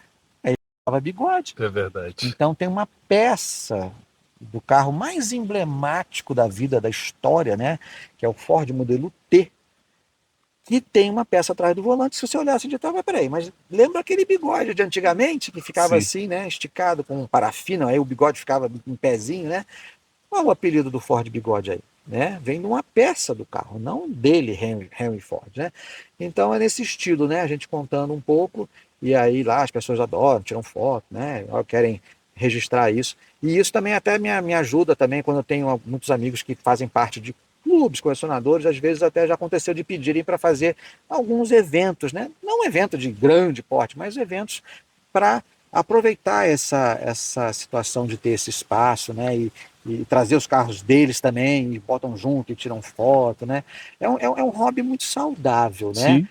ele falava bigode. É verdade. Então tem uma peça do carro mais emblemático da vida, da história, né? Que é o Ford modelo T, que tem uma peça atrás do volante. Se você olhar assim de trás, mas peraí, mas lembra aquele bigode de antigamente, que ficava Sim. assim, né, esticado com um parafina, aí o bigode ficava em pezinho, né? Qual é o apelido do Ford Bigode aí? Né? Vem de uma peça do carro, não dele, Henry Ford, né? Então é nesse estilo, né? A gente contando um pouco, e aí lá as pessoas adoram, tiram foto, né? Querem registrar isso. E isso também até me ajuda também quando eu tenho muitos amigos que fazem parte de clubes, colecionadores, às vezes até já aconteceu de pedirem para fazer alguns eventos, né? Não um evento de grande porte, mas eventos para aproveitar essa situação de ter esse espaço, né? E trazer os carros deles também, e botam junto e tiram foto, né? É um hobby muito saudável, né? Sim.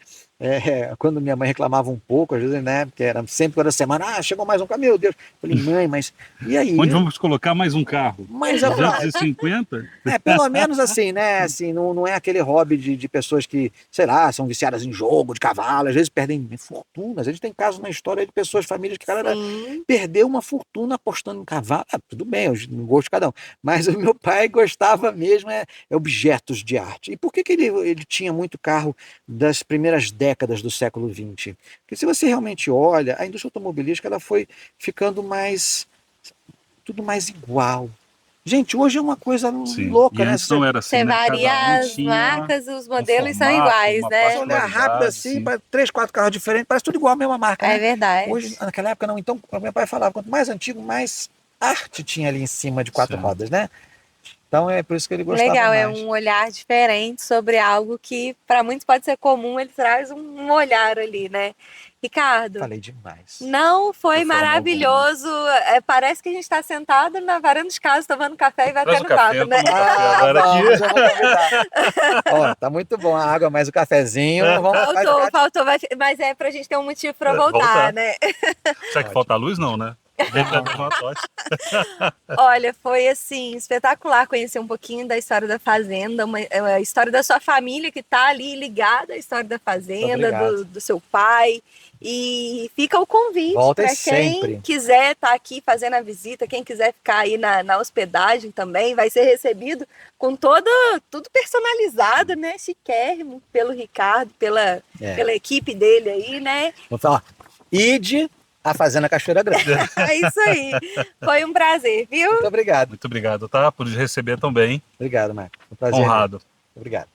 Quando minha mãe reclamava um pouco, às vezes, né? Porque era sempre toda semana, chegou mais um carro, meu Deus. Eu falei, mãe, mas e aí? Onde vamos colocar mais um carro? Mas 250? pelo menos assim, né? Assim, não é aquele hobby de pessoas que, sei lá, são viciadas em jogo, de cavalo, às vezes perdem fortunas. A gente tem casos na história de pessoas, famílias que, cara, Sim, perdeu uma fortuna apostando em cavalo. Tudo bem, no gosto de cada um. Mas o meu pai gostava mesmo objetos de arte. E por que ele tinha muito carro das primeiras décadas do século XX? Porque se você realmente olha, a indústria automobilística ela foi ficando tudo mais igual. Gente, hoje é uma coisa Sim. louca, E né? antes não era assim, Você né? Cada varia um as tinha marcas, os modelos são formato, iguais, uma né? Você olhar rápido particularidade, assim, sim. para 3, 4 carros diferentes, parece tudo igual a mesma marca, É né? verdade. Hoje, naquela época não. Então, o meu pai falava, quanto mais antigo, mais arte tinha ali em cima de 4 Sim. rodas, né? Então é por isso que ele gostava Legal, é mais. um olhar diferente sobre algo que para muitos pode ser comum, ele traz um olhar ali, né? Ricardo, Falei demais. não foi De forma maravilhoso? Parece que a gente está sentado na varanda de casa tomando café e Traz batendo o café, papo, eu né? tomo café agora aqui. Vamos, eu vou convidar. Ó, tá muito bom a água, mais o cafezinho. Vai Faltou, ficar... faltou, mas é pra gente ter um motivo para voltar, Voltar. né? Será que falta luz? Não, né? Não. Uma tocha. Olha, foi assim, espetacular conhecer um pouquinho da história da Fazenda, a história da sua família que está ali ligada à história da Fazenda, Obrigado. do seu pai. E fica o convite Voltem para quem sempre. quiser estar aqui fazendo a visita, quem quiser ficar aí na hospedagem também, vai ser recebido com tudo personalizado, né? Chiquérrimo, pelo Ricardo, pela equipe dele aí, né? Vou falar, ide a Fazenda Cachoeira Grande. É isso aí. Foi um prazer, viu? Muito obrigado. Muito obrigado, tá? Por receber tão bem. Obrigado, Marco. Foi um prazer. Honrado. Obrigado.